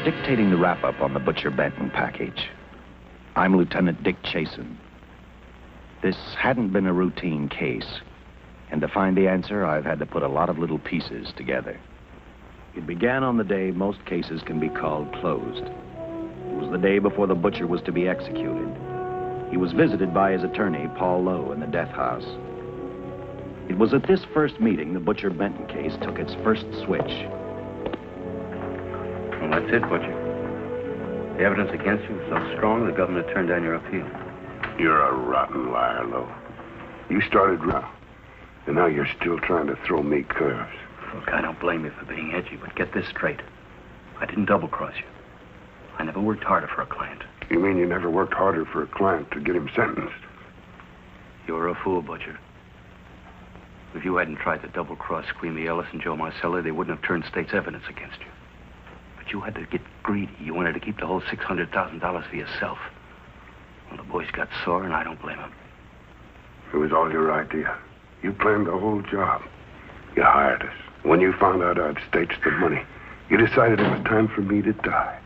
dictating the wrap-up on the Butcher Benton package. I'm Lieutenant Dick Chasen. This hadn't been a routine case, and to find the answer, I've had to put a lot of little pieces together. It began on the day most cases can be called closed. It was the day before the butcher was to be executed. He was visited by his attorney, Paul Lowe, in the death house. It was at this first meeting the Butcher Benton case took its first switch. Well, that's it, Butcher. The evidence against you was so strong, the governor turned down your appeal. You're a rotten liar, Lowe. You started round, and now you're still trying to throw me curves. Look, I don't blame you for being edgy, but get this straight. I didn't double-cross you. I never worked harder for a client. You mean you never worked harder for a client to get him sentenced? You're a fool, Butcher. If you hadn't tried to double-cross Squeamy Ellis and Joe Marcelli, they wouldn't have turned state's evidence against you. But you had to get greedy. You wanted to keep the whole $600,000 for yourself. Well, the boys got sore, and I don't blame them. It was all your idea. You planned the whole job. You hired us. When you found out I'd staged the money, you decided it was time for me to die.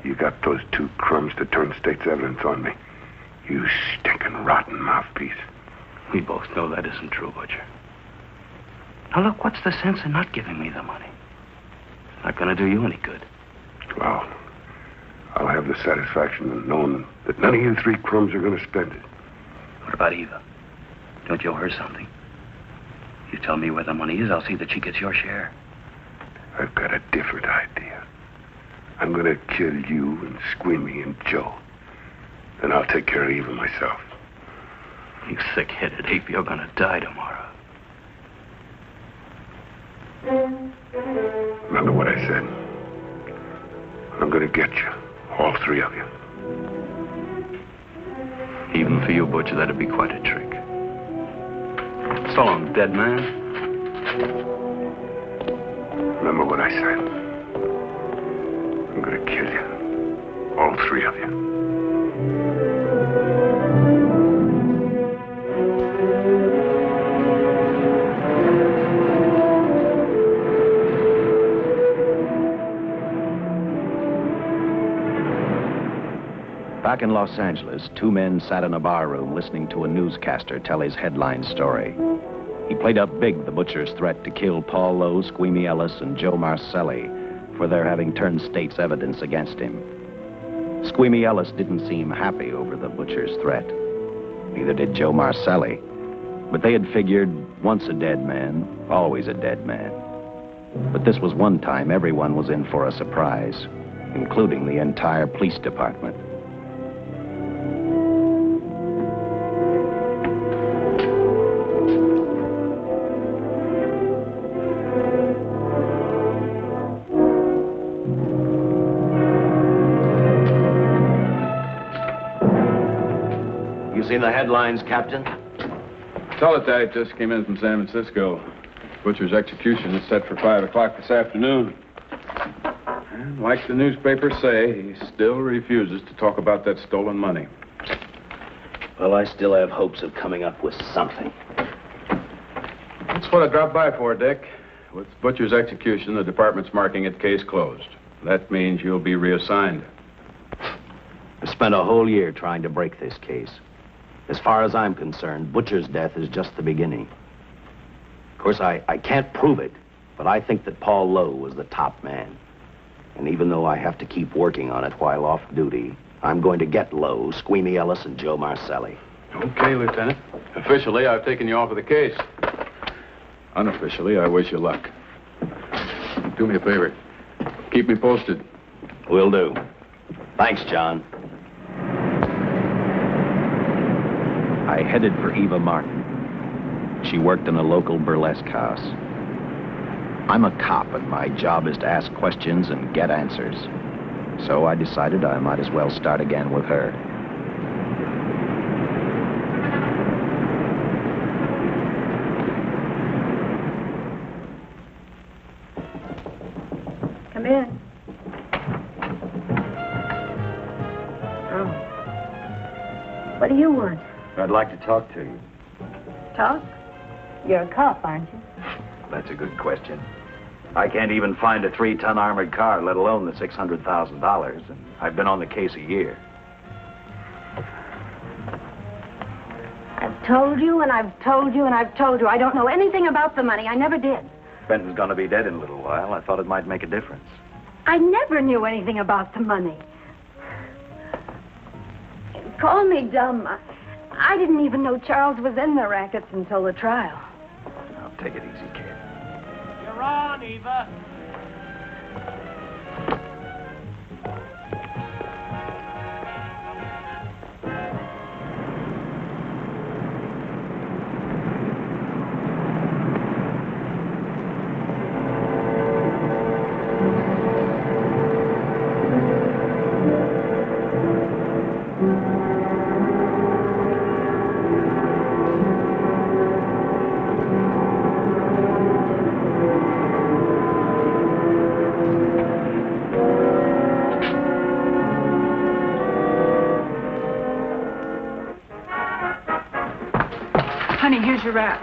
You got those two crumbs to turn state's evidence on me. You stinking rotten mouthpiece. We both know that isn't true, Butcher. Now, look, what's the sense in not giving me the money? It's not going to do you any good. Well, I'll have the satisfaction of knowing that none of you three crumbs are going to spend it. What about Eva? Don't you owe her something? You tell me where the money is, I'll see that she gets your share. I've got a different idea. I'm going to kill you and Squeamy and Joe. Then I'll take care of Eva myself. You thick-headed ape, you're going to die tomorrow. Remember what I said. I'm going to get you. All three of you. Even for you, Butcher, that'd be quite a trick. So long, dead man. Remember what I said. I'm going to kill you. All three of you. Back in Los Angeles, two men sat in a bar room listening to a newscaster tell his headline story. He played up big the butcher's threat to kill Paul Lowe, Squeamy Ellis, and Joe Marcelli for their having turned state's evidence against him. Squeamy Ellis didn't seem happy over the butcher's threat. Neither did Joe Marcelli. But they had figured, once a dead man, always a dead man. But this was one time everyone was in for a surprise, including the entire police department. Seen the headlines, Captain? Teletype just came in from San Francisco. Butcher's execution is set for 5 o'clock this afternoon. And like the newspapers say, he still refuses to talk about that stolen money. Well, I still have hopes of coming up with something. That's what I dropped by for, Dick. With Butcher's execution, the department's marking it case closed. That means you'll be reassigned. I spent a whole year trying to break this case. As far as I'm concerned, Butcher's death is just the beginning. Of course, I can't prove it, but I think that Paul Lowe was the top man. And even though I have to keep working on it while off duty, I'm going to get Lowe, Squeamy Ellis, and Joe Marcelli. Okay, Lieutenant. Officially, I've taken you off of the case. Unofficially, I wish you luck. Do me a favor. Keep me posted. Will do. Thanks, John. I headed for Eva Martin. She worked in a local burlesque house. I'm a cop, and my job is to ask questions and get answers. So I decided I might as well start again with her. Come in. Oh. What do you want? I'd like to talk to you. Talk? You're a cop, aren't you? That's a good question. I can't even find a 3-ton armored car, let alone the $600,000. And I've been on the case a year. I've told you, and I've told you, and I've told you. I don't know anything about the money. I never did. Benton's gonna be dead in a little while. I thought it might make a difference. I never knew anything about the money. Call me dumb. I didn't even know Charles was in the rackets until the trial. Now, take it easy, kid. You're on, Eva. Honey, here's your wrap.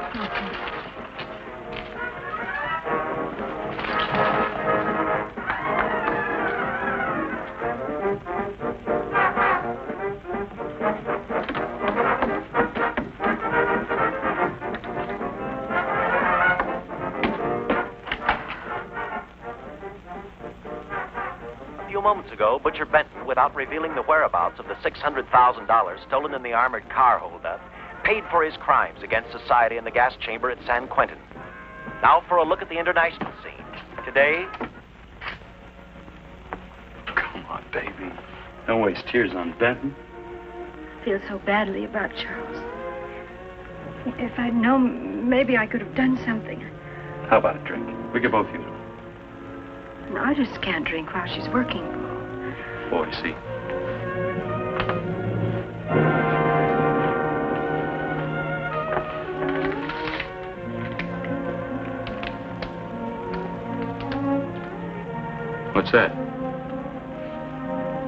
A few moments ago, Butcher Benton, without revealing the whereabouts of the $600,000 stolen in the armored car holdup, paid for his crimes against society in the gas chamber at San Quentin. Now for a look at the international scene. Today... Come on, baby. Don't waste tears on Benton. I feel so badly about Charles. If I'd known, maybe I could have done something. How about a drink? We could both use it. No, I just can't drink while she's working. Boy, see. What's that?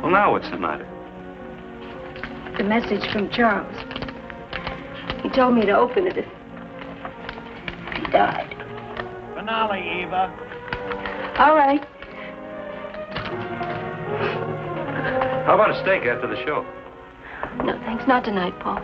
Well, now what's the matter? The message from Charles. He told me to open it if he died. Finale, Eva. All right. How about a steak after the show? No, thanks. Not tonight, Paul.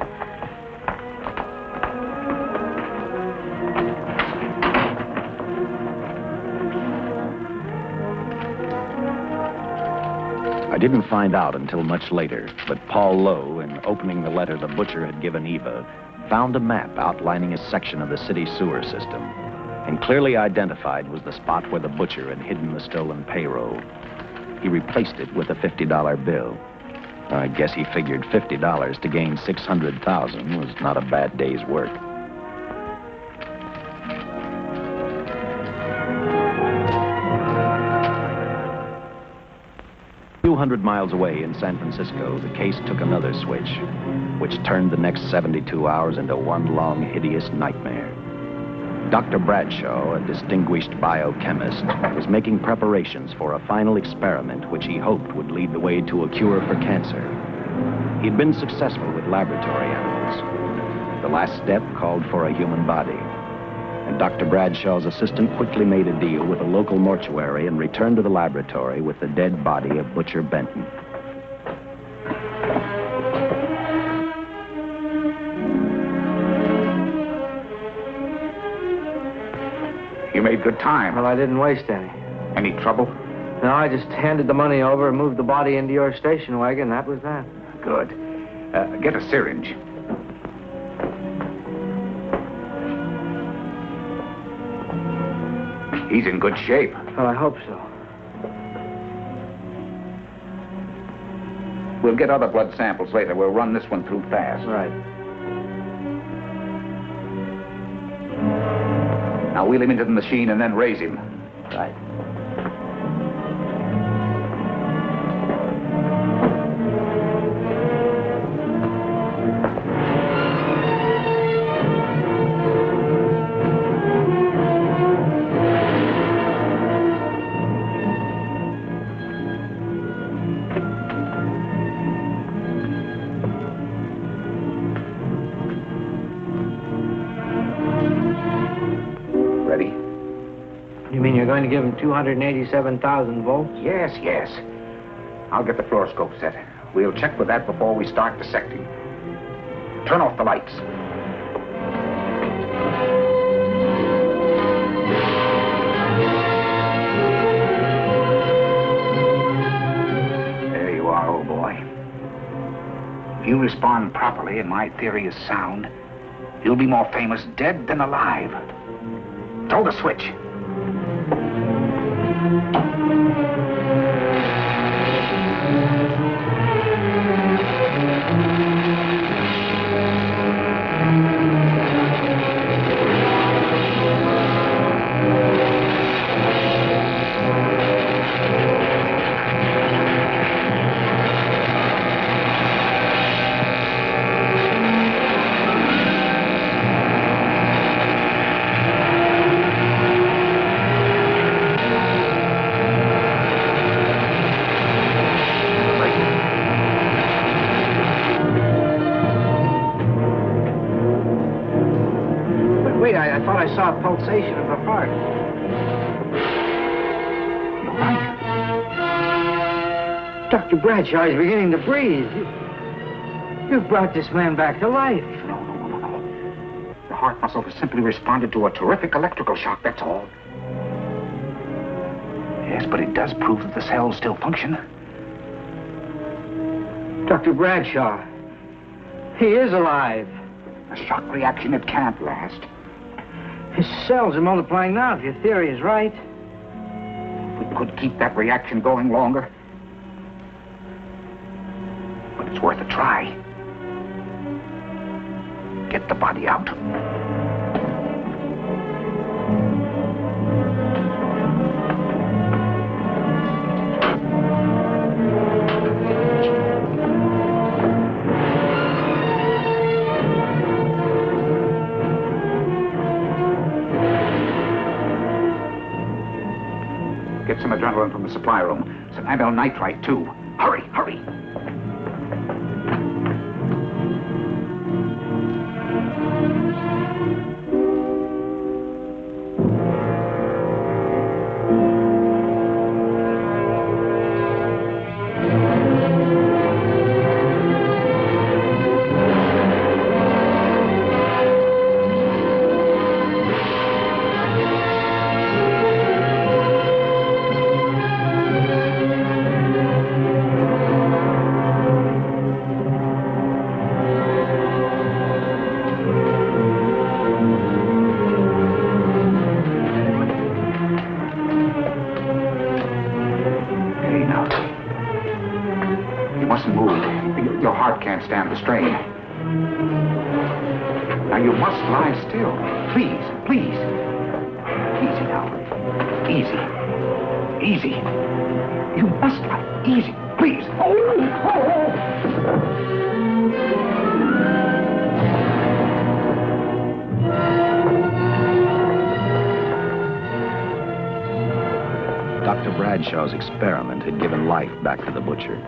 I didn't find out until much later, but Paul Lowe, in opening the letter the butcher had given Eva, found a map outlining a section of the city sewer system, and clearly identified was the spot where the butcher had hidden the stolen payroll. He replaced it with a $50 bill. I guess he figured $50 to gain $600,000 was not a bad day's work. A few hundred miles away in San Francisco, the case took another switch, which turned the next 72 hours into one long, hideous nightmare. Dr. Bradshaw, a distinguished biochemist, was making preparations for a final experiment which he hoped would lead the way to a cure for cancer. He'd been successful with laboratory animals. The last step called for a human body. And Dr. Bradshaw's assistant quickly made a deal with a local mortuary and returned to the laboratory with the dead body of Butcher Benton. You made good time. Well, I didn't waste any. Any trouble? No, I just handed the money over and moved the body into your station wagon. That was that. Good. Get a syringe. He's in good shape. Well, I hope so. We'll get other blood samples later. We'll run this one through fast. Right. Now wheel him into the machine and then raise him. Right. going to give him 287,000 volts? Yes, yes. I'll get the fluoroscope set. We'll check with that before we start dissecting. Turn off the lights. There you are, old boy. If you respond properly and my theory is sound, you'll be more famous dead than alive. Throw the switch. Wait, I thought I saw a pulsation of the heart. You're right. Dr. Bradshaw is beginning to breathe. You've brought this man back to life. No. The heart muscle has simply responded to a terrific electrical shock, that's all. Yes, but it does prove that the cells still function. Dr. Bradshaw, he is alive. A shock reaction, it can't last. His cells are multiplying now, if your theory is right. We could keep that reaction going longer. But it's worth a try. Get the body out. Get some adrenaline from the supply room. Some amyl nitrite, too. Hurry, hurry. Stand the strain. Now you must lie still. Please, please. Easy now. Easy. Easy. You must lie. Easy. Please. Dr. Bradshaw's experiment had given life back to the butcher.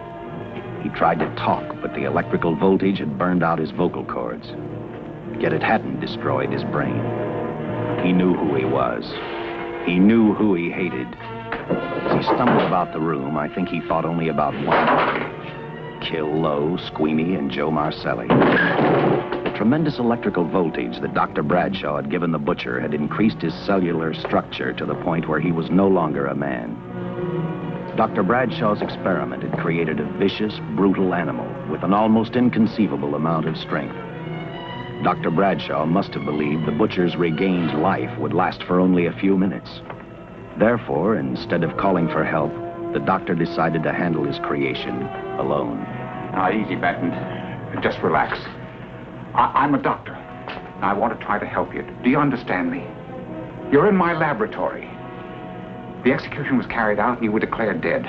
He tried to talk, but the electrical voltage had burned out his vocal cords. Yet it hadn't destroyed his brain. He knew who he was. He knew who he hated. As he stumbled about the room, I think he thought only about one: kill Lowe, Squeamy, and Joe Marcelli. The tremendous electrical voltage that Dr. Bradshaw had given the butcher had increased his cellular structure to the point where he was no longer a man. Dr. Bradshaw's experiment had created a vicious, brutal animal with an almost inconceivable amount of strength. Dr. Bradshaw must have believed the butcher's regained life would last for only a few minutes. Therefore, instead of calling for help, the doctor decided to handle his creation alone. Now, easy, Benton. Just relax. I'm a doctor. I want to try to help you. Do you understand me? You're in my laboratory. The execution was carried out and you were declared dead.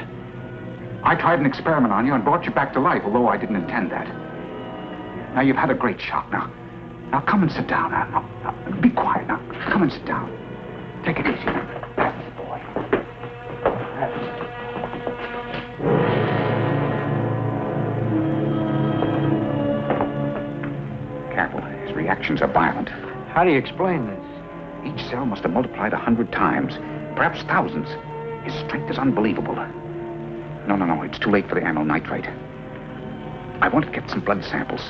I tried an experiment on you and brought you back to life, although I didn't intend that. Now, you've had a great shock. Now come and sit down. Now, be quiet. Now, come and sit down. Take it easy. That's the boy. Careful. His reactions are violent. How do you explain this? Each cell must have multiplied 100 times. perhaps thousands. His strength is unbelievable. No, it's too late for the amyl nitrate. I want to get some blood samples,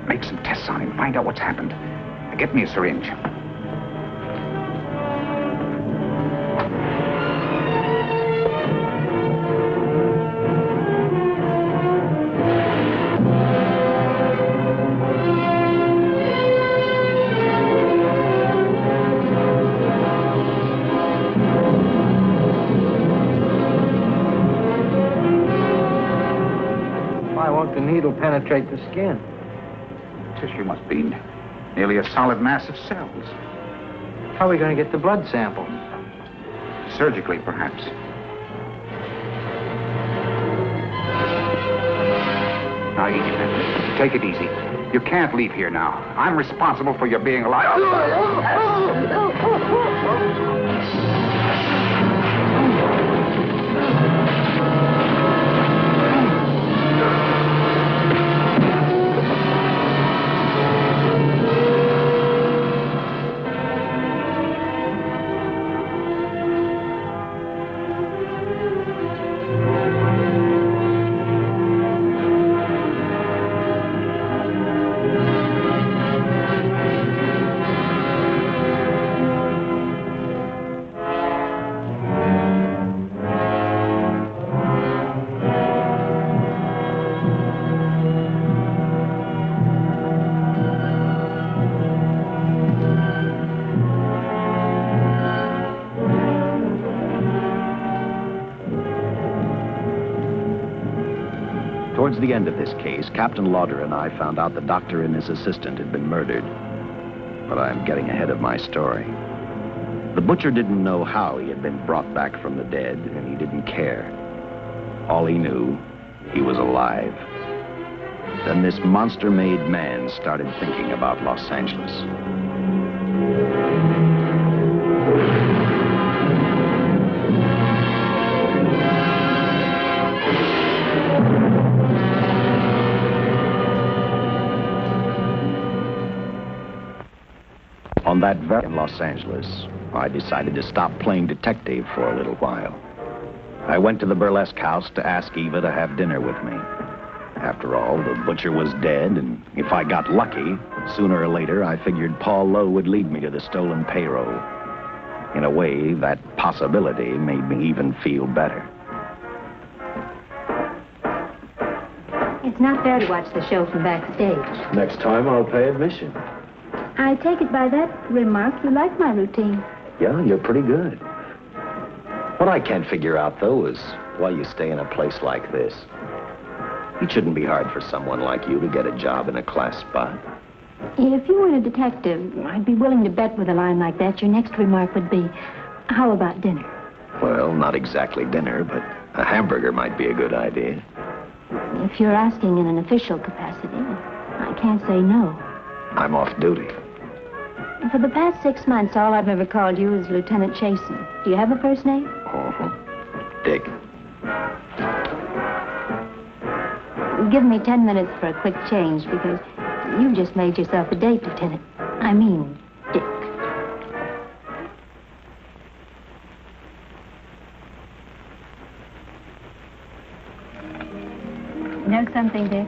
make some tests on him, find out what's happened. Get me a syringe. The needle penetrate the skin. Tissue must be nearly a solid mass of cells. How are we going to get the blood sample? Surgically, perhaps. Now, easy. Take it easy. You can't leave here now. I'm responsible for your being alive. Towards the end of this case, Captain Lauder and I found out the doctor and his assistant had been murdered. But I'm getting ahead of my story. The butcher didn't know how he had been brought back from the dead, and he didn't care. All he knew, he was alive. Then this monster-made man started thinking about Los Angeles. On that very in Los Angeles, I decided to stop playing detective for a little while. I went to the burlesque house to ask Eva to have dinner with me. After all, the butcher was dead, and if I got lucky, sooner or later, I figured Paul Lowe would lead me to the stolen payroll. In a way, that possibility made me even feel better. It's not fair to watch the show from backstage. Next time, I'll pay admission. I take it by that remark you like my routine. Yeah, you're pretty good. What I can't figure out, though, is why you stay in a place like this. It shouldn't be hard for someone like you to get a job in a class spot. If you weren't a detective, I'd be willing to bet with a line like that your next remark would be, how about dinner? Well, not exactly dinner, but a hamburger might be a good idea. If you're asking in an official capacity, I can't say no. I'm off duty. For the past 6 months, all I've ever called you is Lieutenant Chasen. Do you have a first name? Dick. Give me 10 minutes for a quick change, because you just made yourself a date, Lieutenant. I mean, Dick. You know something, Dick?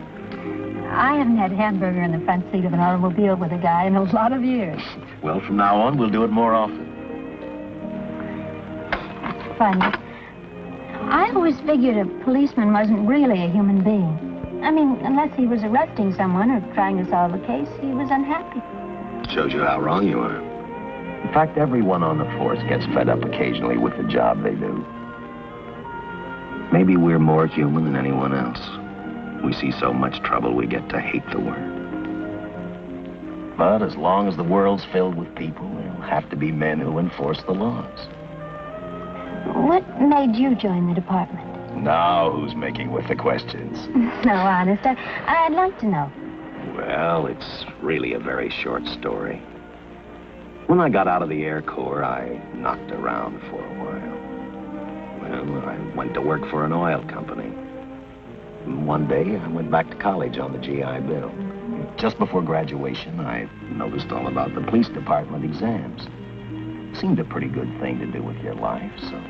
I haven't had a hamburger in the front seat of an automobile with a guy in a lot of years. Well, from now on, we'll do it more often. Funny. I always figured a policeman wasn't really a human being. I mean, unless he was arresting someone or trying to solve a case, he was unhappy. Shows you how wrong you are. In fact, everyone on the force gets fed up occasionally with the job they do. Maybe we're more human than anyone else. We see so much trouble, we get to hate the word. But as long as the world's filled with people, there'll have to be men who enforce the laws. What made you join the department? Now who's making with the questions? No, honest, I'd like to know. Well, it's really a very short story. When I got out of the Air Corps, I knocked around for a while. Well, I went to work for an oil company. One day, I went back to college on the GI Bill. Just before graduation, I noticed all about the police department exams. Seemed a pretty good thing to do with your life, so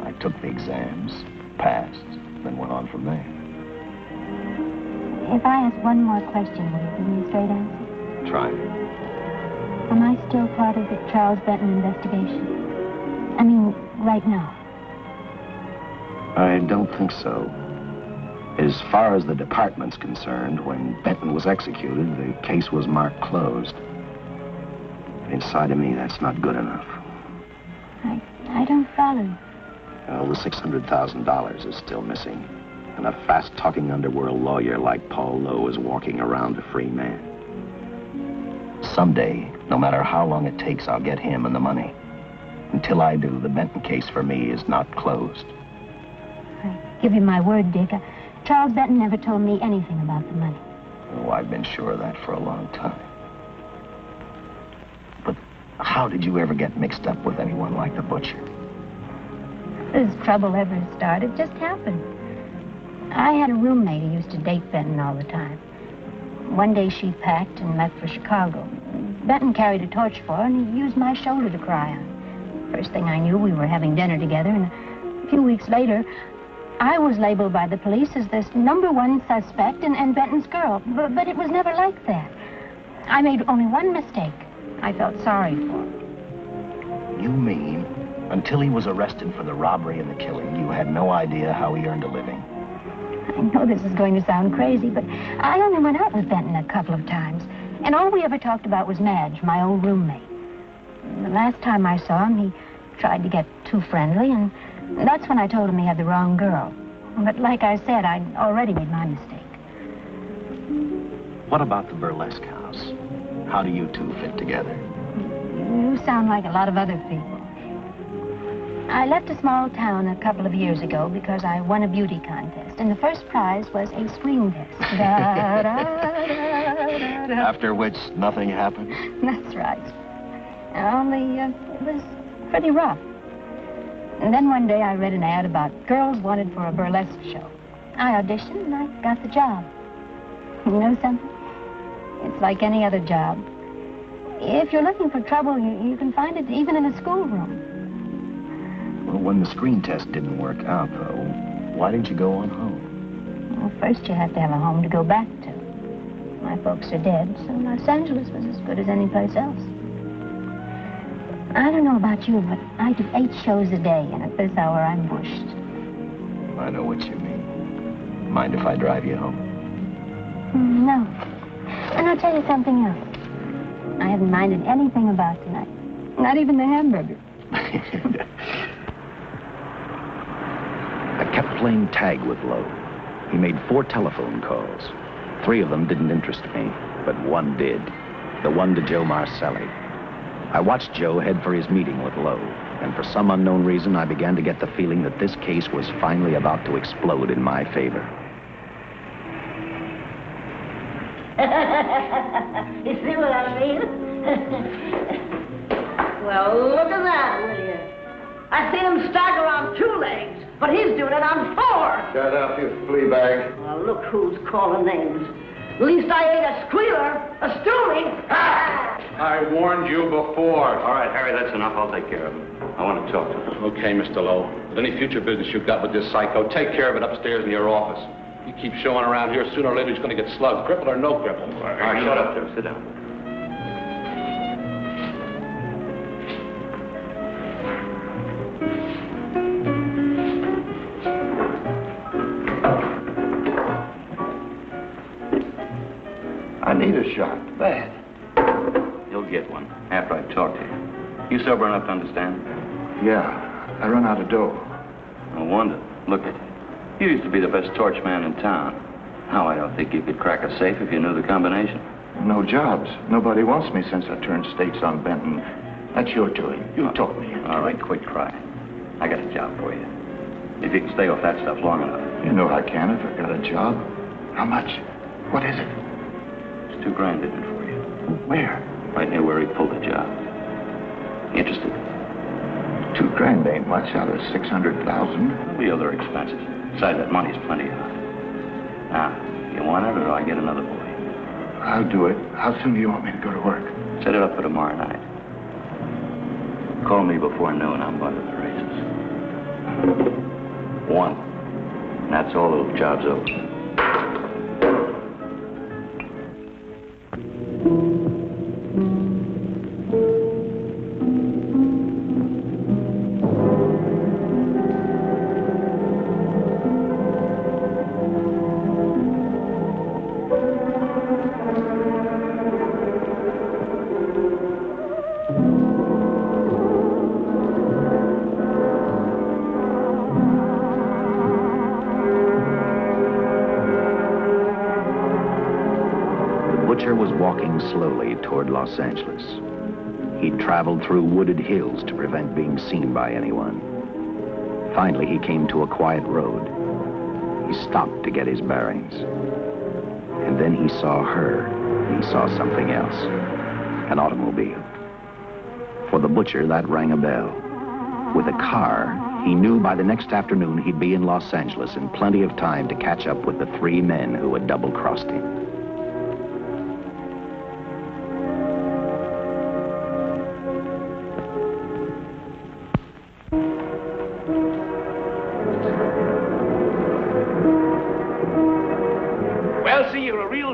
I took the exams, passed, then went on from there. If I ask one more question, will you give me a straight answer? Try me. Am I still part of the Charles Benton investigation? I mean, right now. I don't think so. As far as the department's concerned, when Benton was executed, the case was marked closed. Inside of me, that's not good enough. I don't follow. Well, the $600,000 is still missing. And a fast-talking underworld lawyer like Paul Lowe is walking around a free man. Someday, no matter how long it takes, I'll get him and the money. Until I do, the Benton case for me is not closed. I give you my word, Dick. Charles Benton never told me anything about the money. Oh, I've been sure of that for a long time. But how did you ever get mixed up with anyone like the butcher? This trouble ever started, just happened. I had a roommate who used to date Benton all the time. One day she packed and left for Chicago. Benton carried a torch for her, and he used my shoulder to cry on. First thing I knew, we were having dinner together, and a few weeks later, I was labeled by the police as this #1 suspect and Benton's girl. But it was never like that. I made only one mistake. I felt sorry for him. You mean, until he was arrested for the robbery and the killing, you had no idea how he earned a living? I know this is going to sound crazy, but I only went out with Benton a couple of times. And all we ever talked about was Madge, my old roommate. The last time I saw him, he tried to get too friendly, and that's when I told him he had the wrong girl. But like I said, I'd already made my mistake. What about the burlesque house? How do you two fit together? You sound like a lot of other people. I left a small town a couple of years ago because I won a beauty contest, and the first prize was a screen test. After which, nothing happened? That's right. Only, it was pretty rough. And then one day I read an ad about girls wanted for a burlesque show. I auditioned and I got the job. You know something? It's like any other job. If you're looking for trouble, you can find it even in a schoolroom. Well, when the screen test didn't work out, though, why didn't you go on home? Well, first you have to have a home to go back to. My folks are dead, so Los Angeles was as good as any place else. I don't know about you, but I do 8 shows a day, and at this hour I'm bushed. I know what you mean. Mind if I drive you home? No. And I'll tell you something else. I haven't minded anything about tonight. Not even the hamburger. I kept playing tag with Lowe. He made 4 telephone calls. 3 of them didn't interest me, but one did. The one to Joe Marcelli. I watched Joe head for his meeting with Lowe, and for some unknown reason, I began to get the feeling that this case was finally about to explode in my favor. You see what I mean? Well, look at that, will you? I see him stagger on 2 legs, but he's doing it on 4. Shut up, you flea bag. Well, look who's calling names. At least I ain't a squealer, a stoolie. I warned you before. All right, Harry, that's enough. I'll take care of him. I want to talk to him. Okay, Mr. Lowe. But any future business you've got with this psycho, take care of it upstairs in your office. You keep showing around here, sooner or later he's going to get slugged, cripple or no cripple. All right, shut up, Joe. Sit down. I need a shot. Bad. You'll get one after I talk to you. You sober enough to understand? Yeah, I run out of dough. No wonder. Look at you. You used to be the best torch man in town. Now, I don't think you could crack a safe if you knew the combination. No jobs. Nobody wants me since I turned states on Benton. That's your doing. You taught me. All right, quit crying. I got a job for you. If you can stay off that stuff long enough. You know I can if I got a job. How much? What is it? It's $2,000 in it for you. Where? Right near where he pulled the job. Interested? $2,000 ain't much out of 600,000. There'll be other expenses. Besides, that money's plenty of it. Now, you want it or I get another boy? I'll do it. How soon do you want me to go to work? Set it up for tomorrow night. Call me before noon. I'm going to the races. 1. And that's all. The job's over. Slowly toward Los Angeles. He'd traveled through wooded hills to prevent being seen by anyone. Finally, he came to a quiet road. He stopped to get his bearings. And then he saw her. He saw something else. An automobile. For the butcher, that rang a bell. With a car, he knew by the next afternoon he'd be in Los Angeles in plenty of time to catch up with the 3 men who had double-crossed him.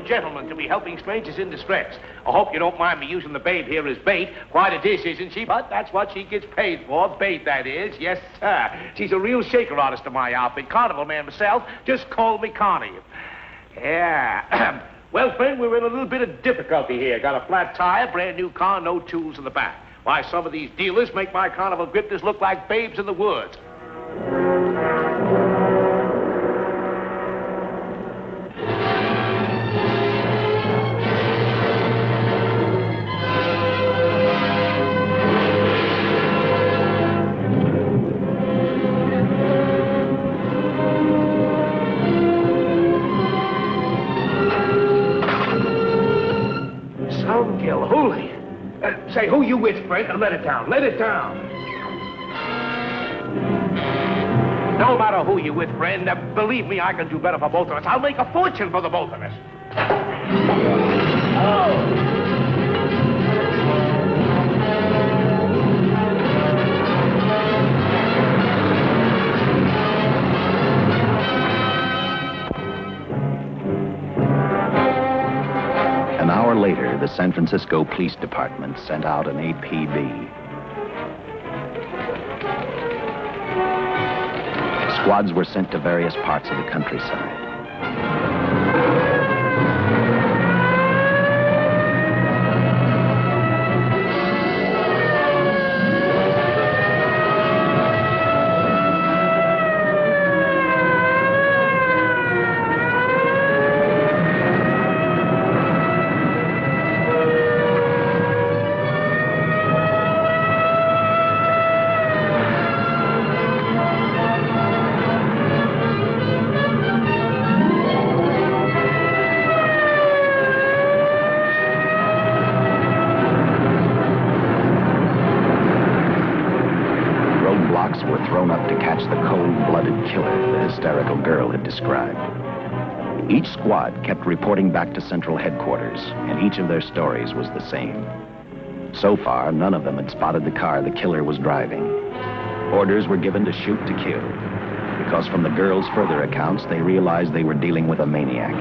Gentleman to be helping strangers in distress. I hope you don't mind me using the babe here as bait. Quite a dish, isn't she? But that's what she gets paid for. Bait, that is. Yes, sir. She's a real shaker artist of my outfit. Carnival man myself. Just call me Connie. Yeah. Well, friend, we're in a little bit of difficulty here. Got a flat tire, brand new car, no tools in the back. Why, some of these dealers make my carnival grifters look like babes in the woods. Say, who you with, Fred? Let it down. Let it down. No matter who you with, friend, believe me, I can do better for both of us. I'll make a fortune for the both of us. Oh! Later, the San Francisco Police Department sent out an APB. Squads were sent to various parts of the countryside. Each squad kept reporting back to Central Headquarters, and each of their stories was the same. So far, none of them had spotted the car the killer was driving. Orders were given to shoot to kill, because from the girls' further accounts, they realized they were dealing with a maniac.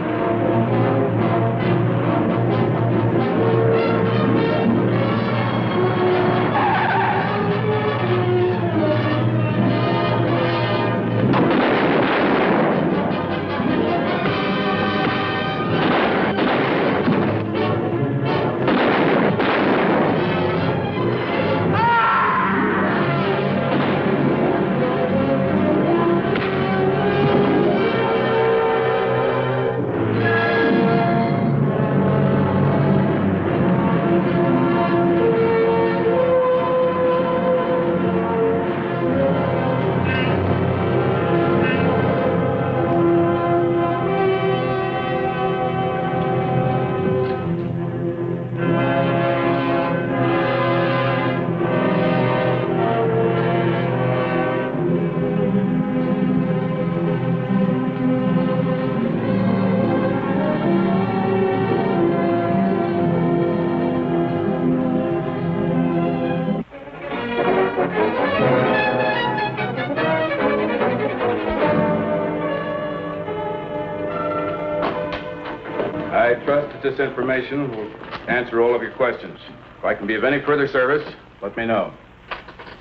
I trust that this information will answer all of your questions. If I can be of any further service, let me know.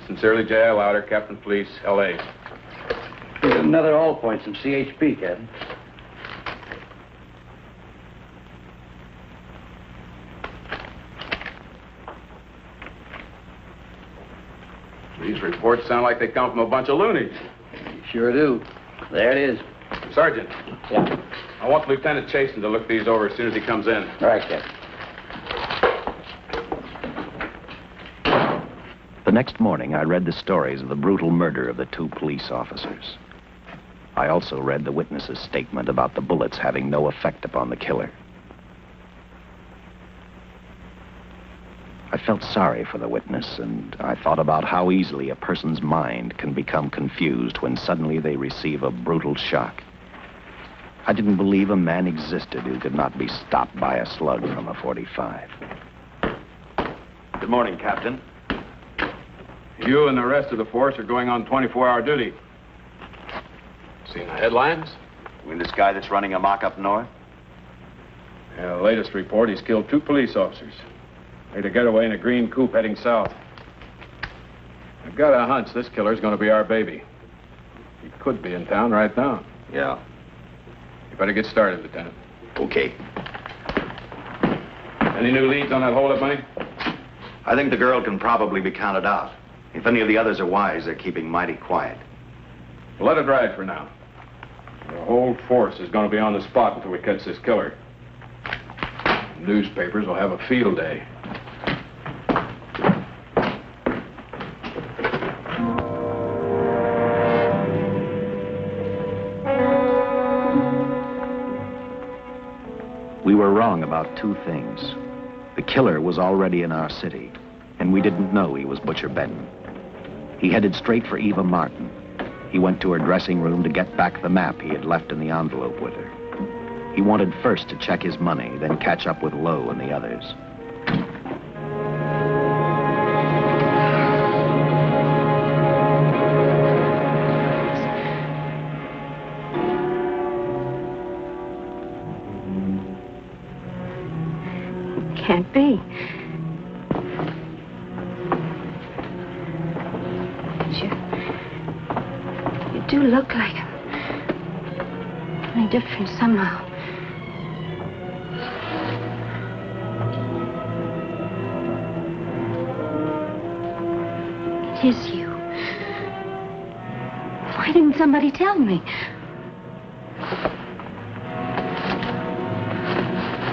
Sincerely, J.I. Louder, Captain Police, L.A. Here's another all points from CHP, Captain. These reports sound like they come from a bunch of loonies. Sure do. There it is. Sergeant. Yeah. I want Lieutenant Chasen to look these over as soon as he comes in. All right, Captain. The next morning, I read the stories of the brutal murder of the 2 police officers. I also read the witness's statement about the bullets having no effect upon the killer. I felt sorry for the witness, and I thought about how easily a person's mind can become confused when suddenly they receive a brutal shock. I didn't believe a man existed who could not be stopped by a slug from a .45. Good morning, Captain. You and the rest of the force are going on 24-hour duty. Seen the headlines? You mean this guy that's running amok up north? Yeah, the latest report, he's killed 2 police officers. Made a getaway in a green coupe heading south. I've got a hunch this killer's going to be our baby. He could be in town right now. Yeah. You better get started, Lieutenant. Okay. Any new leads on that hold-up money? I think the girl can probably be counted out. If any of the others are wise, they're keeping mighty quiet. Well, let it ride for now. The whole force is going to be on the spot until we catch this killer. Newspapers will have a field day. We were wrong about 2 things. The killer was already in our city, and we didn't know he was Butcher Benton. He headed straight for Eva Martin. He went to her dressing room to get back the map he had left in the envelope with her. He wanted first to check his money, then catch up with Lowe and the others. Can't be. You do look like him. Only different somehow. It is you. Why didn't somebody tell me?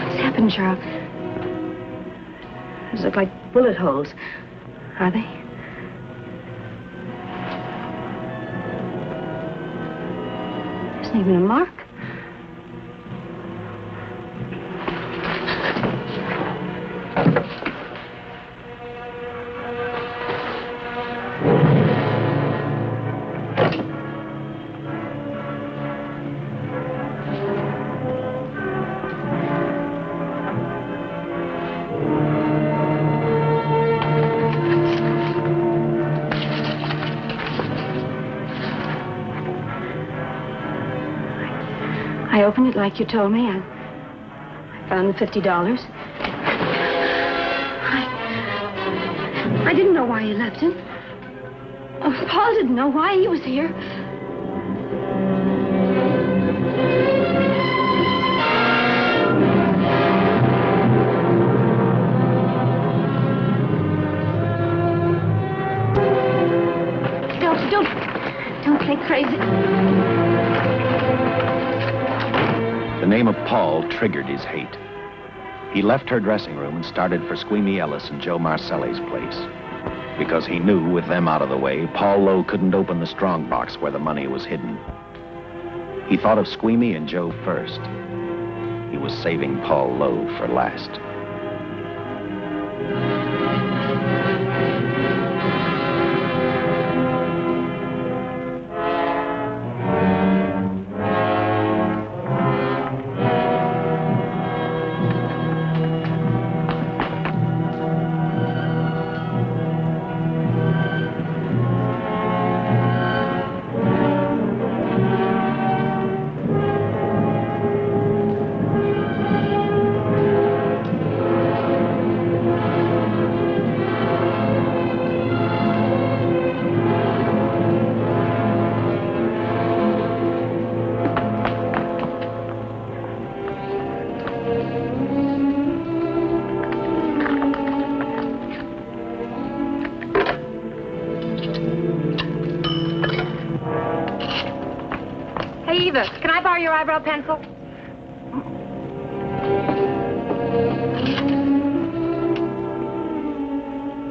What's happened, Charles? Those look like bullet holes. Are they? There isn't even a mark. I opened it like you told me. I found the $50. I didn't know why you left him. Oh, Paul didn't know why he was here. Don't say crazy. The name of Paul triggered his hate. He left her dressing room and started for Squeamy Ellis and Joe Marcelli's place. Because he knew, with them out of the way, Paul Lowe couldn't open the strong box where the money was hidden. He thought of Squeamy and Joe first. He was saving Paul Lowe for last. your eyebrow pencil?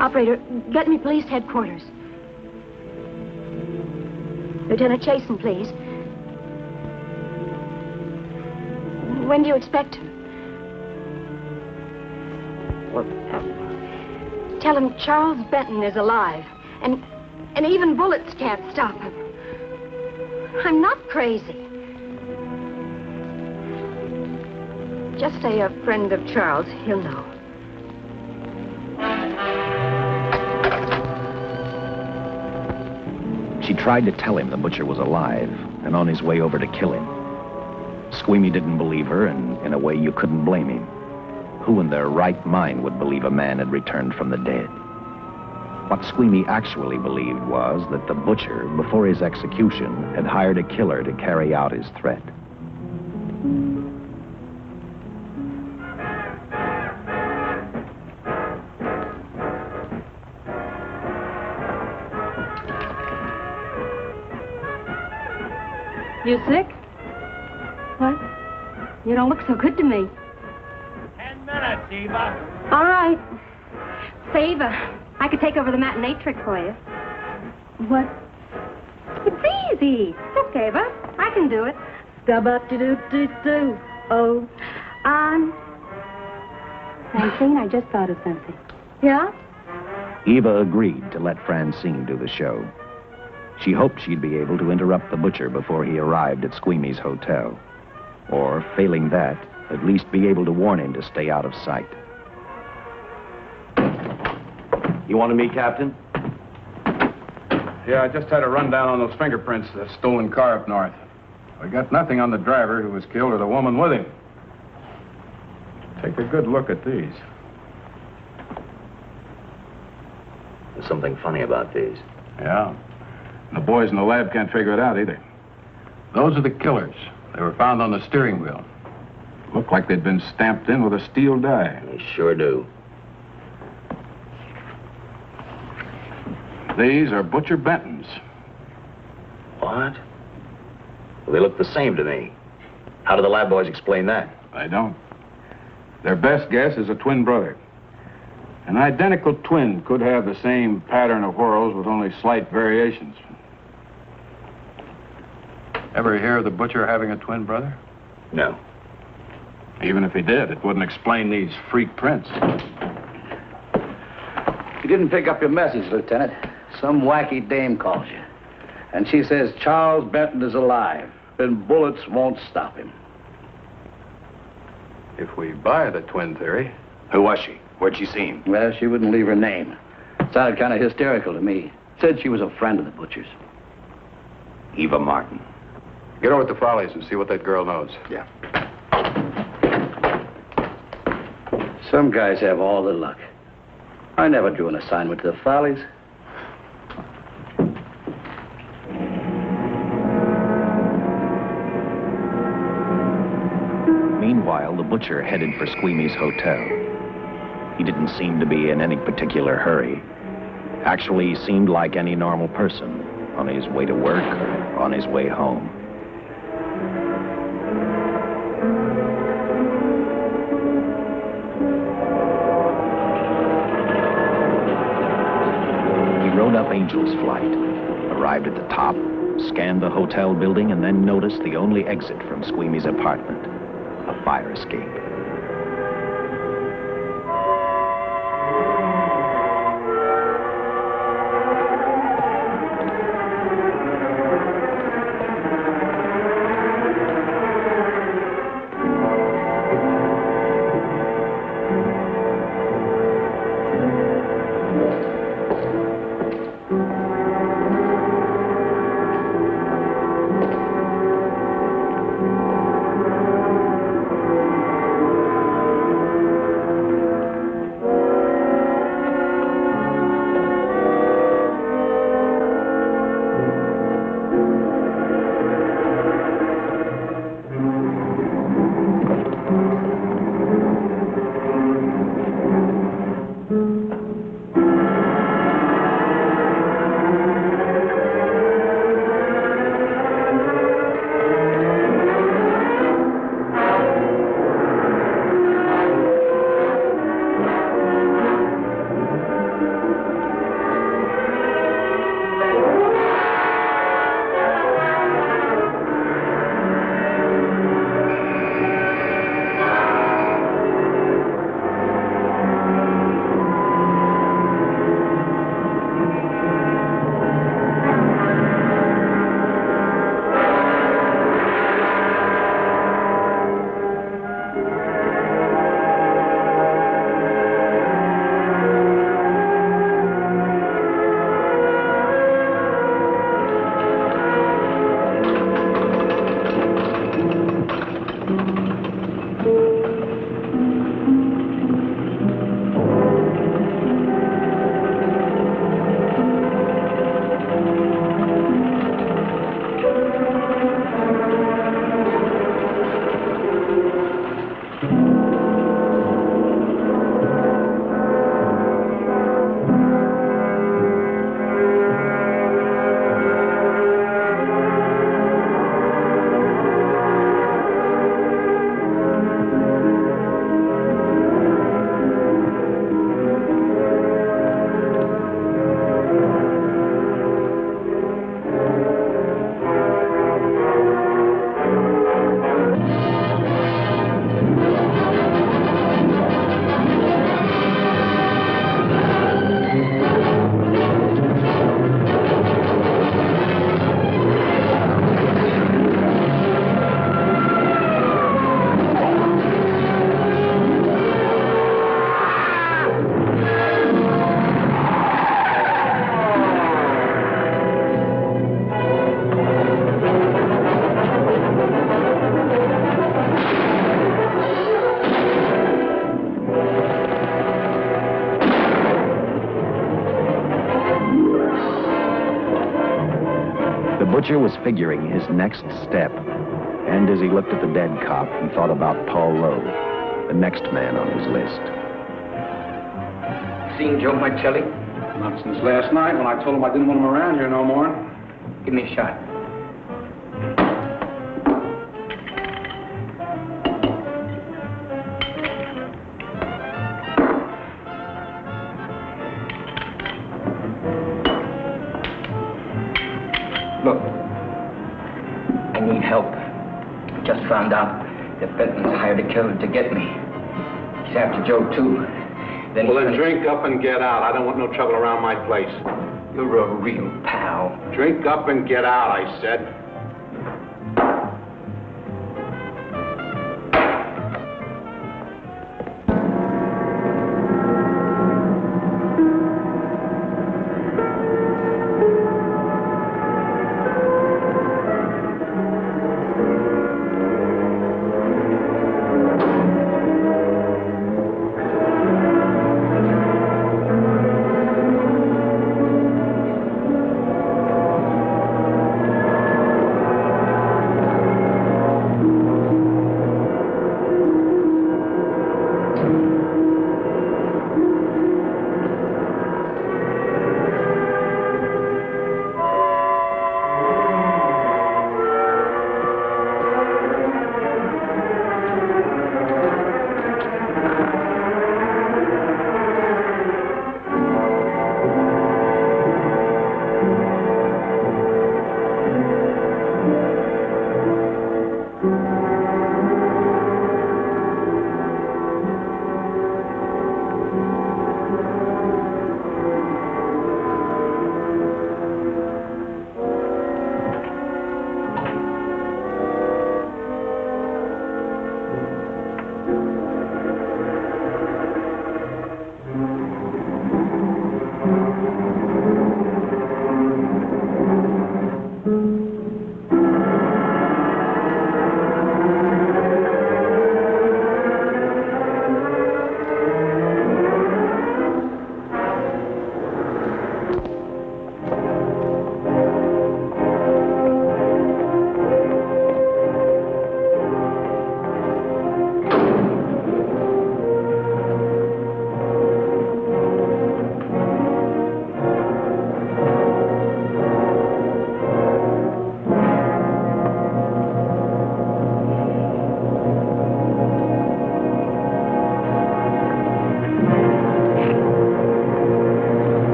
Operator, get me police headquarters. Lieutenant Chasen, please. When do you expect him? Well, tell him Charles Benton is alive, and even bullets can't stop him. I'm not crazy. Just say a friend of Charles. He'll know. She tried to tell him the butcher was alive and on his way over to kill him. Squeamy didn't believe her, and in a way you couldn't blame him. Who in their right mind would believe a man had returned from the dead? What Squeamy actually believed was that the butcher, before his execution, had hired a killer to carry out his threat. You sick? What? You don't look so good to me. 10 minutes, Eva. All right. Say, Eva, I could take over the matinee trick for you. What? It's easy. Look, Eva, I can do it. Stub-up-de-doo-doo-doo. Oh, Francine, I just thought of something. Yeah? Eva agreed to let Francine do the show. She hoped she'd be able to interrupt the butcher before he arrived at Squeamy's hotel. Or, failing that, at least be able to warn him to stay out of sight. You wanted me, Captain? Yeah, I just had a rundown on those fingerprints of the stolen car up north. We got nothing on the driver who was killed or the woman with him. Take a good look at these. There's something funny about these. Yeah. And the boys in the lab can't figure it out either. Those are the killers. They were found on the steering wheel. Looked like they'd been stamped in with a steel die. They sure do. These are Butcher Benton's. What? Well, they look the same to me. How do the lab boys explain that? They don't. Their best guess is a twin brother. An identical twin could have the same pattern of whorls with only slight variations. Ever hear of the butcher having a twin brother? No. Even if he did, it wouldn't explain these freak prints. You didn't pick up your message, Lieutenant. Some wacky dame calls you. And she says Charles Benton is alive, and bullets won't stop him. If we buy the twin theory... Who was she? Where'd she see him? Well, she wouldn't leave her name. Sounded kind of hysterical to me. Said she was a friend of the butcher's. Eva Martin. Get over to the Follies and see what that girl knows. Yeah. Some guys have all the luck. I never drew an assignment to the Follies. Meanwhile, the butcher headed for Squeamy's hotel. He didn't seem to be in any particular hurry. Actually, he seemed like any normal person, on his way to work or on his way home. He rode up Angel's Flight, arrived at the top, scanned the hotel building, and then noticed the only exit from Squeamy's apartment, a fire escape. butcher was figuring his next step. And as he looked at the dead cop, he thought about Paul Lowe, the next man on his list. Seen Joe Marcelli? Not since last night when I told him I didn't want him around here no more. Give me a shot. Look, I need help. Just found out that Benton's hired a killer to get me. He's after Joe, too. Then drink up and get out. I don't want no trouble around my place. You're a real pal. Drink up and get out, I said.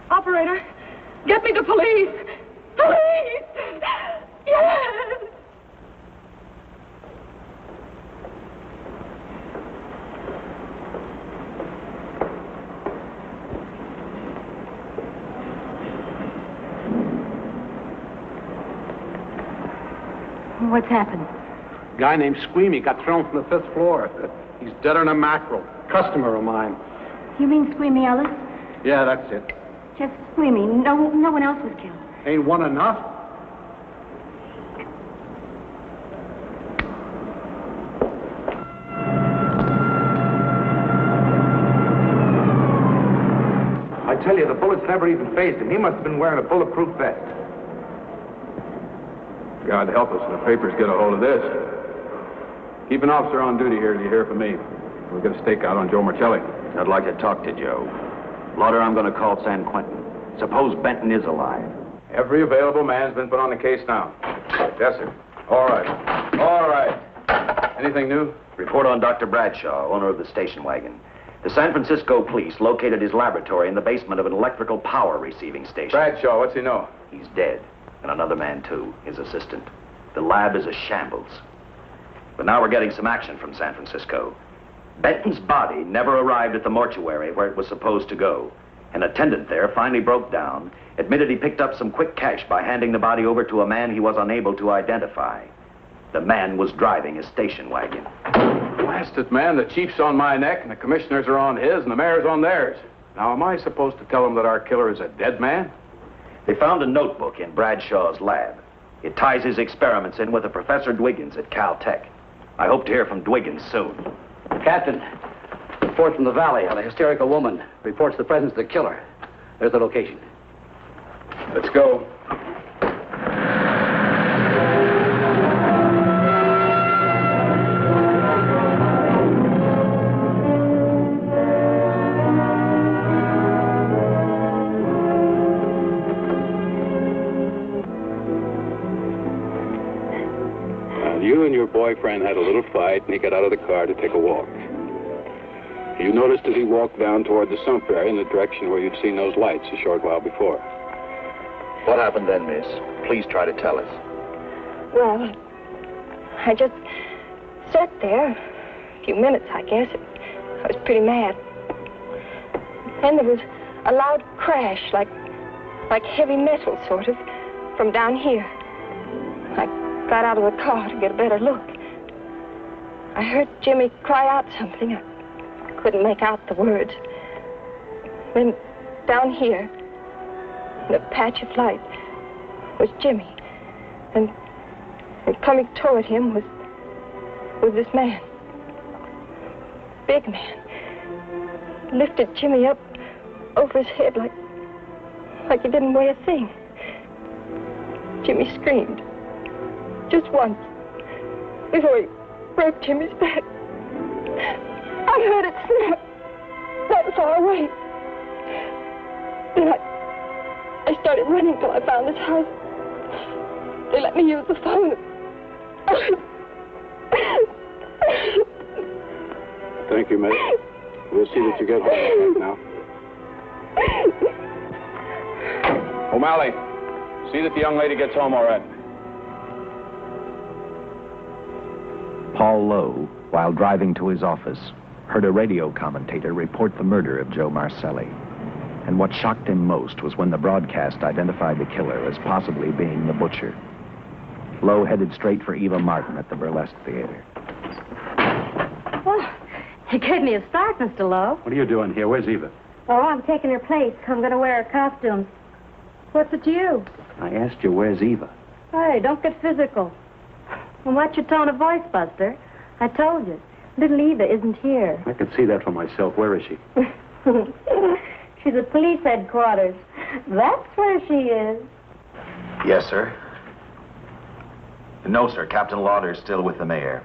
Operator, get me the police! Police! Yes! What's happened? Guy named Squeamy got thrown from the 5th floor. He's deader than a mackerel. Customer of mine. You mean Squeamy Ellis? Yeah, that's it. Just Squeamy. No one else was killed. Ain't one enough? I tell you, the bullets never even phased him. He must have been wearing a bulletproof vest. God help us when the papers get a hold of this. Keep an officer on duty here till you hear from me. We'll get a stakeout on Joe Marcelli. I'd like to talk to Joe. Lauder, I'm going to call San Quentin. Suppose Benton is alive. Every available man's been put on the case now. Yes, sir. All right. Anything new? Report on Dr. Bradshaw, owner of the station wagon. The San Francisco police located his laboratory in the basement of an electrical power receiving station. Bradshaw, what's he know? He's dead. And another man, too, his assistant. The lab is a shambles. But now we're getting some action from San Francisco. Benton's body never arrived at the mortuary where it was supposed to go. An attendant there finally broke down, admitted he picked up some quick cash by handing the body over to a man he was unable to identify. The man was driving a station wagon. Blast it, man. The chief's on my neck, and the commissioners are on his, and the mayor's on theirs. Now, am I supposed to tell them that our killer is a dead man? They found a notebook in Bradshaw's lab. It ties his experiments in with a Professor Dwiggins at Caltech. I hope to hear from Dwiggins soon. Captain, report from the valley on a hysterical woman. Reports the presence of the killer. There's the location. Let's go. You and your boyfriend had a little fight, and he got out of the car to take a walk. You noticed that he walked down toward the sump area in the direction where you'd seen those lights a short while before. What happened then, miss? Please try to tell us. Well, I just sat there a few minutes, I guess. I was pretty mad. Then there was a loud crash, like heavy metal, sort of, from down here. I got out of the car to get a better look. I heard Jimmy cry out something. I couldn't make out the words. Then down here, in a patch of light, was Jimmy. And coming toward him was this man. Big man. Lifted Jimmy up over his head like he didn't weigh a thing. Jimmy screamed. Just once, before he broke Jimmy's back. I heard it snap that far away. Then I started running till I found this house. They let me use the phone. Thank you, miss. We'll see that you get home now. O'Malley, see that the young lady gets home all right. Paul Lowe, while driving to his office, heard a radio commentator report the murder of Joe Marcelli. And what shocked him most was when the broadcast identified the killer as possibly being the butcher. Lowe headed straight for Eva Martin at the Burlesque Theater. Oh, you gave me a start, Mr. Lowe. What are you doing here? Where's Eva? Oh, I'm taking her place. I'm going to wear her costume. What's it to you? I asked you, where's Eva? Hey, don't get physical. Well, what's your tone of voice, Buster? I told you. Little Eva isn't here. I can see that for myself. Where is she? She's at police headquarters. That's where she is. Yes, sir. No, sir. Captain Lauder is still with the mayor.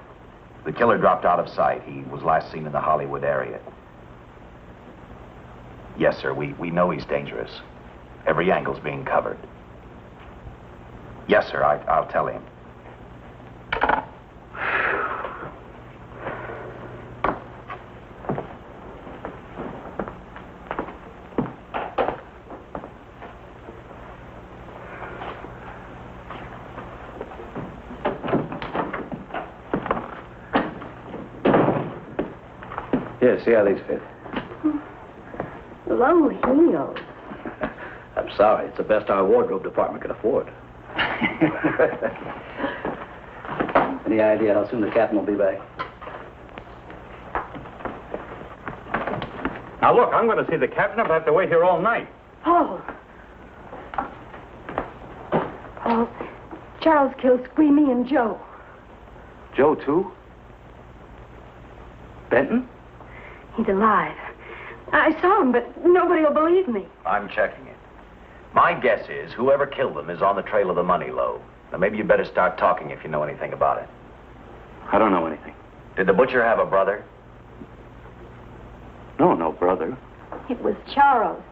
The killer dropped out of sight. He was last seen in the Hollywood area. Yes, sir. We know he's dangerous. Every angle's being covered. Yes, sir. I'll tell him. Here, see how these fit. Low heels. I'm sorry. It's the best our wardrobe department can afford. Any idea how soon the captain will be back? Now, look, I'm going to see the captain. I'll have to wait here all night. Oh. Oh, Charles killed Squeamy and Joe. Joe, too? Benton? He's alive. I saw him, but nobody will believe me. I'm checking it. My guess is whoever killed them is on the trail of the money, Lowe. Now, maybe you better start talking if you know anything about it. I don't know anything. Did the butcher have a brother? No brother. It was Charles.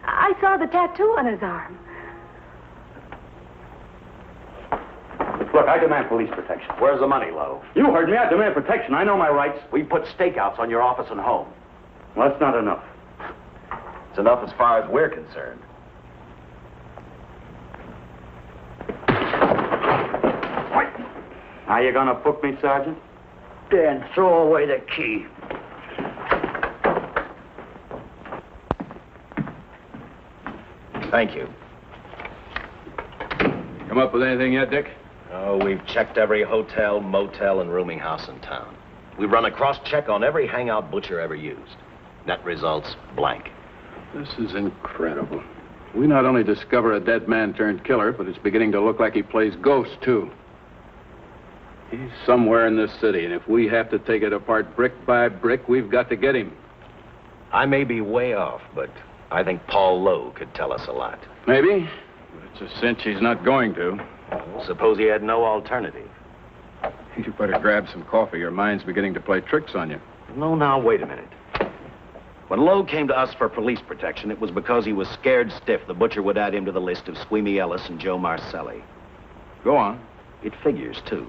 I saw the tattoo on his arm. Look, I demand police protection. Where's the money, Lowe? You heard me. I demand protection. I know my rights. We put stakeouts on your office and home. Well, that's not enough. It's enough as far as we're concerned. Are you gonna book me, Sergeant? Dan, throw away the key. Thank you. Come up with anything yet, Dick? Oh, we've checked every hotel, motel, and rooming house in town. We've run a cross-check on every hangout Butcher ever used. Net results, blank. This is incredible. We not only discover a dead man turned killer, but it's beginning to look like he plays ghost, too. He's somewhere in this city, and if we have to take it apart brick by brick, we've got to get him. I may be way off, but I think Paul Lowe could tell us a lot. Maybe. But it's a cinch he's not going to. Suppose he had no alternative. You better grab some coffee. Your mind's beginning to play tricks on you. No, now, wait a minute. When Lowe came to us for police protection, it was because he was scared stiff the Butcher would add him to the list of Squeamy Ellis and Joe Marcelli. Go on. It figures, too.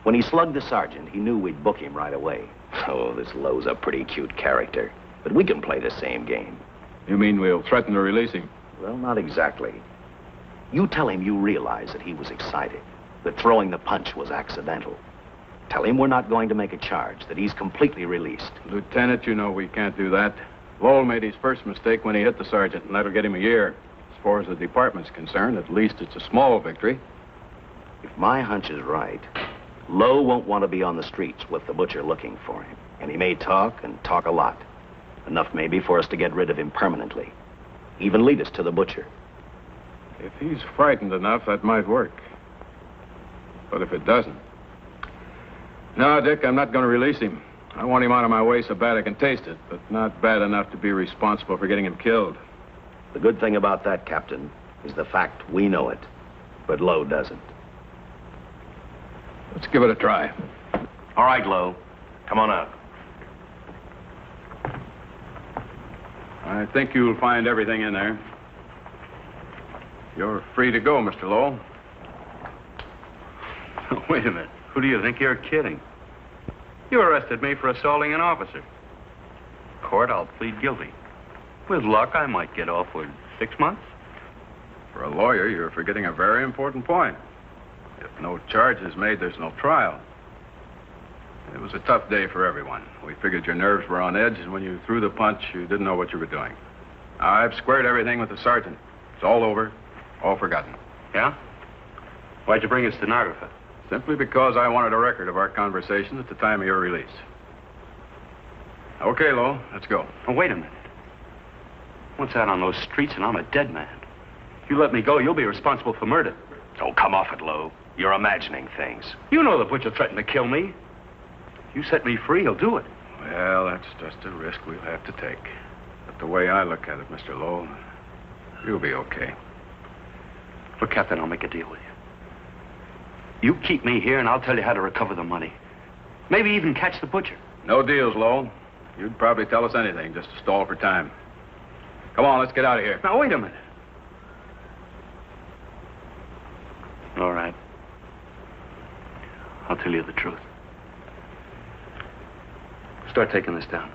When he slugged the sergeant, he knew we'd book him right away. Oh, this Lowe's a pretty cute character. But we can play the same game. You mean we'll threaten to release him? Well, not exactly. You tell him you realize that he was excited, that throwing the punch was accidental. Tell him we're not going to make a charge, that he's completely released. Lieutenant, you know we can't do that. Lowell made his first mistake when he hit the sergeant, and that'll get him a year. As far as the department's concerned, at least it's a small victory. If my hunch is right, Lowe won't want to be on the streets with the Butcher looking for him. And he may talk, and talk a lot. Enough maybe for us to get rid of him permanently. Even lead us to the Butcher. If he's frightened enough, that might work. But if it doesn't... No, Dick, I'm not going to release him. I want him out of my way so bad I can taste it, but not bad enough to be responsible for getting him killed. The good thing about that, Captain, is the fact we know it, but Lowe doesn't. Let's give it a try. All right, Lowe. Come on out. I think you'll find everything in there. You're free to go, Mr. Lowell. Wait a minute. Who do you think you're kidding? You arrested me for assaulting an officer. Court, I'll plead guilty. With luck, I might get off with 6 months. For a lawyer, you're forgetting a very important point. If no charge is made, there's no trial. It was a tough day for everyone. We figured your nerves were on edge, and when you threw the punch, you didn't know what you were doing. I've squared everything with the sergeant. It's all over, all forgotten. Yeah? Why'd you bring a stenographer? Simply because I wanted a record of our conversation at the time of your release. Okay, Lowell, let's go. Oh, wait a minute. Once out on those streets and I'm a dead man. If you let me go, you'll be responsible for murder. Oh, come off it, Lowe. You're imagining things. You know the Butcher threatened to kill me. If you set me free, he'll do it. Well, that's just a risk we'll have to take. But the way I look at it, Mr. Lowell, you'll be okay. Look, Captain, I'll make a deal with you. You keep me here, and I'll tell you how to recover the money. Maybe even catch the Butcher. No deals, Lowell. You'd probably tell us anything just to stall for time. Come on, let's get out of here. Now, wait a minute. All right. I'll tell you the truth. Start taking this down.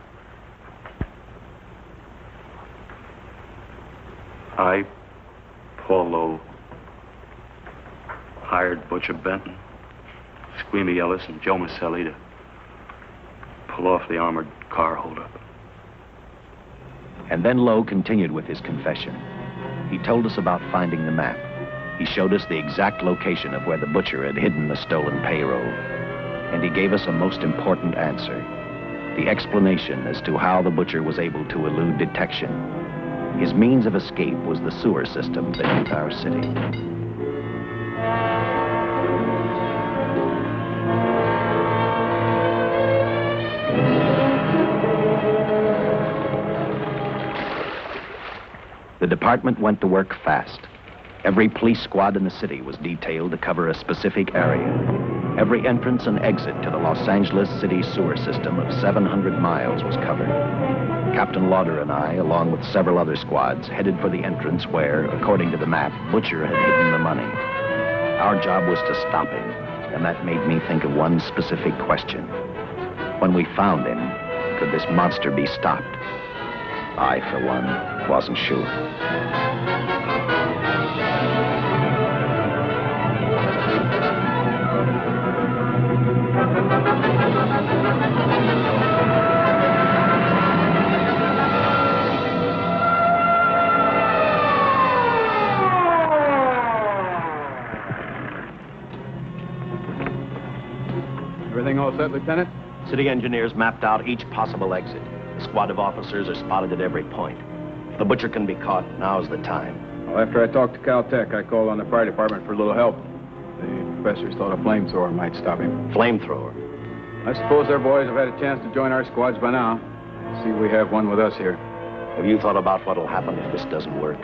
I, Paul Lowe, hired Butcher Benton, Squeamy Ellis, and Joe Marcelli to pull off the armored car holdup. And then Lowe continued with his confession. He told us about finding the map. He showed us the exact location of where the Butcher had hidden the stolen payroll. And he gave us a most important answer. The explanation as to how the Butcher was able to elude detection. His means of escape was the sewer system beneath our city. The department went to work fast. Every police squad in the city was detailed to cover a specific area. Every entrance and exit to the Los Angeles city sewer system of 700 miles was covered. Captain Lauder and I, along with several other squads, headed for the entrance where, according to the map, Butcher had hidden the money. Our job was to stop him, and that made me think of one specific question. When we found him, could this monster be stopped? I, for one, wasn't sure. Everything all set, Lieutenant? City engineers mapped out each possible exit. A squad of officers are spotted at every point. If the butcher can be caught, now's the time. Well, after I talked to Caltech, I called on the fire department for a little help. The professors thought a flamethrower might stop him. Flamethrower? I suppose our boys have had a chance to join our squads by now. I see we have one with us here. Have you thought about what'll happen if this doesn't work?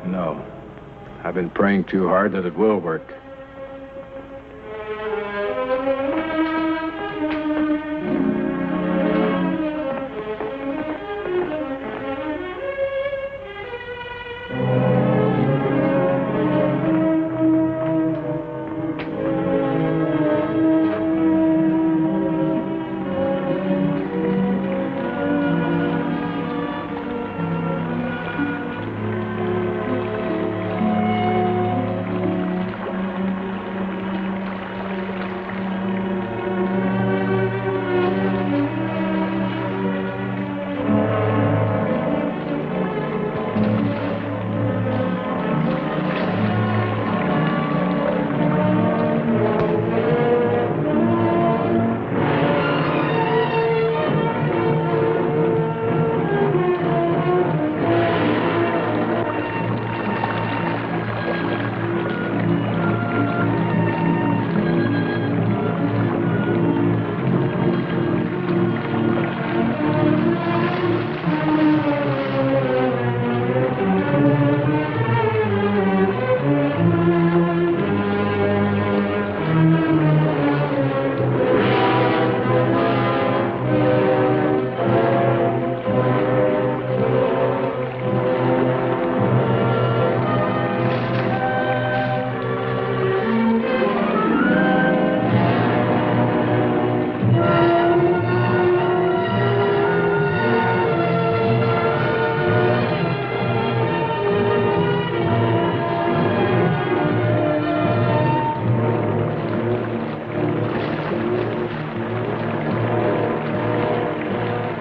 No. I've been praying too hard that it will work.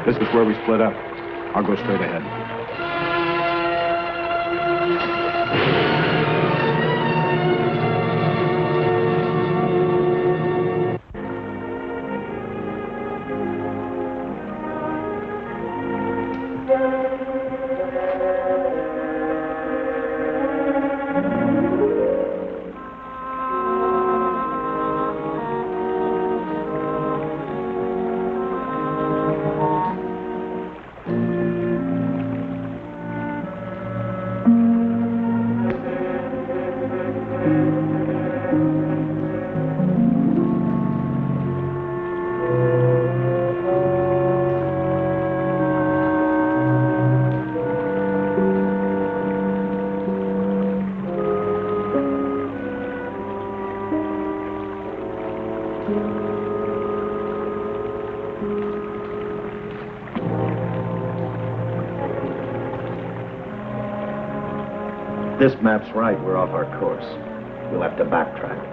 This is where we split up. I'll go straight ahead. This map's right, we're off our course. We'll have to backtrack.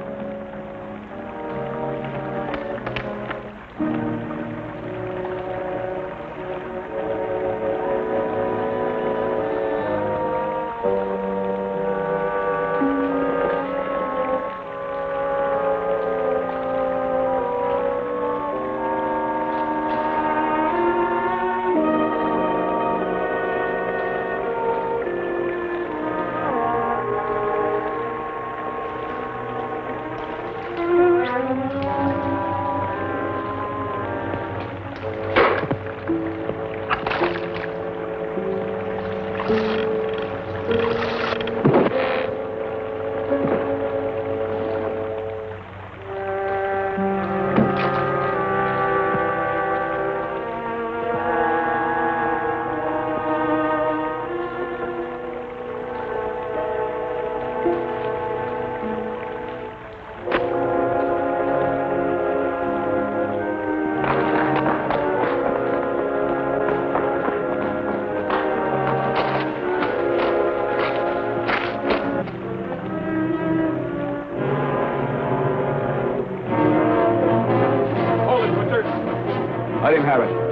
Let him have it.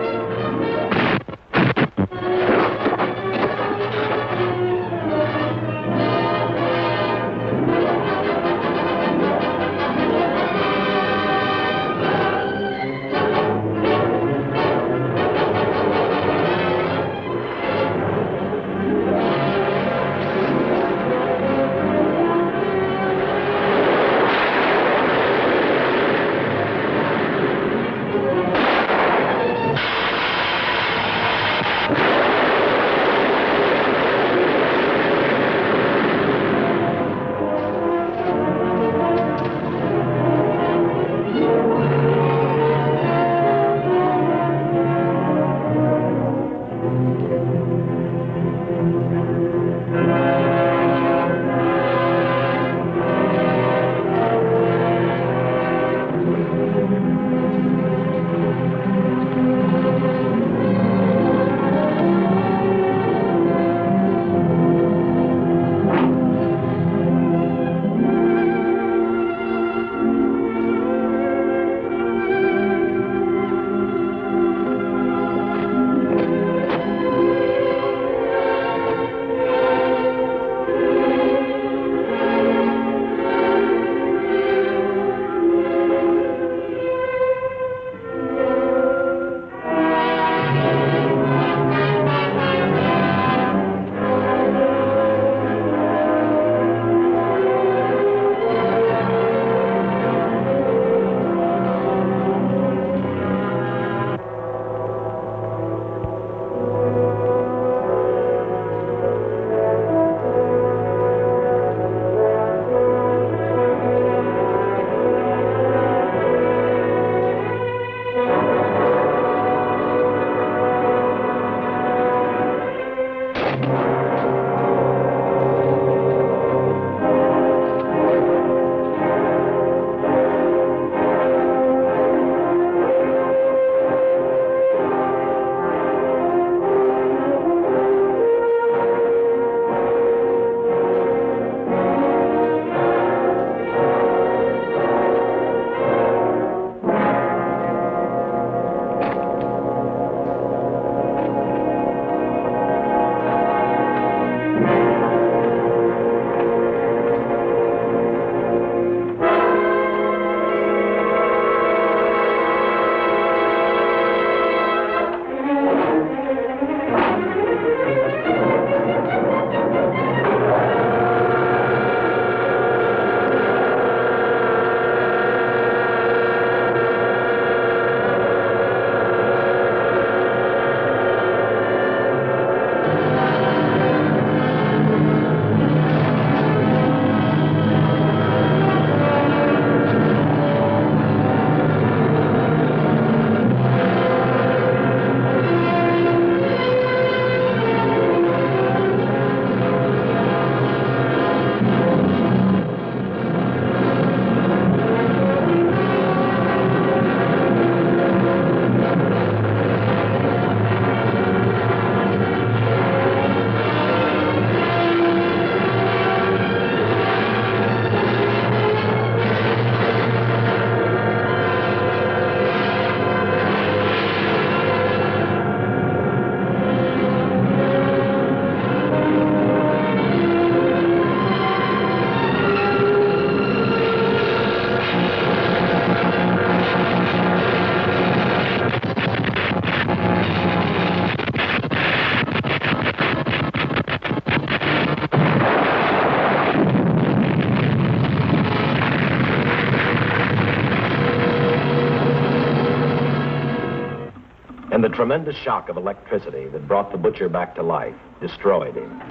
And the tremendous shock of electricity that brought the butcher back to life destroyed him.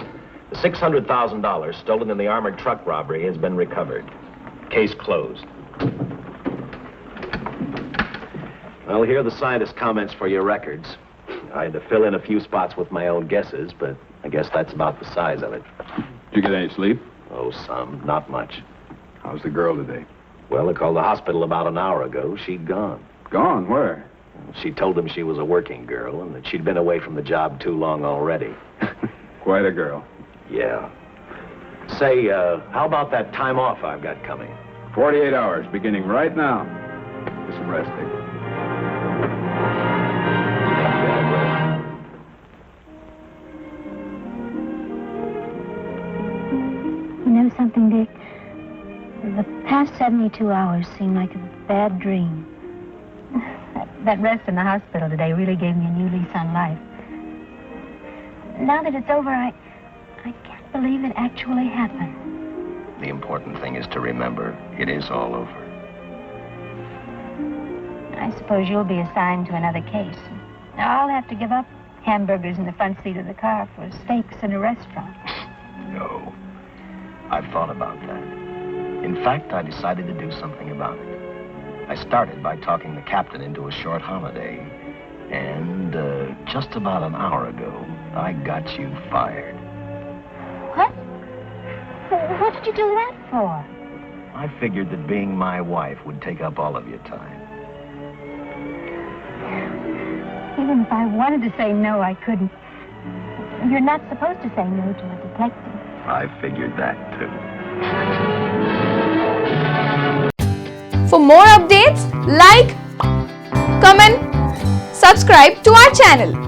The $600,000 stolen in the armored truck robbery has been recovered. Case closed. Well, here are the scientist's comments for your records. I had to fill in a few spots with my own guesses, but I guess that's about the size of it. Did you get any sleep? Oh, some. Not much. How's the girl today? Well, I called the hospital about an hour ago. She'd gone. Gone? Where? She told them she was a working girl and that she'd been away from the job too long already. Quite a girl. Yeah. Say, how about that time off I've got coming? 48 hours, beginning right now. Get some rest, Dick. something, Dick? The past 72 hours seem like a bad dream. That rest in the hospital today really gave me a new lease on life. Now that it's over, I can't believe it actually happened. The important thing is to remember it is all over. I suppose you'll be assigned to another case. I'll have to give up hamburgers in the front seat of the car for steaks in a restaurant. No. I've thought about that. In fact, I decided to do something about it. I started by talking the captain into a short holiday. And just about an hour ago, I got you fired. What? What did you do that for? I figured that being my wife would take up all of your time. Even if I wanted to say no, I couldn't. You're not supposed to say no to a detective. I figured that, too. For more updates, like, comment, subscribe to our channel.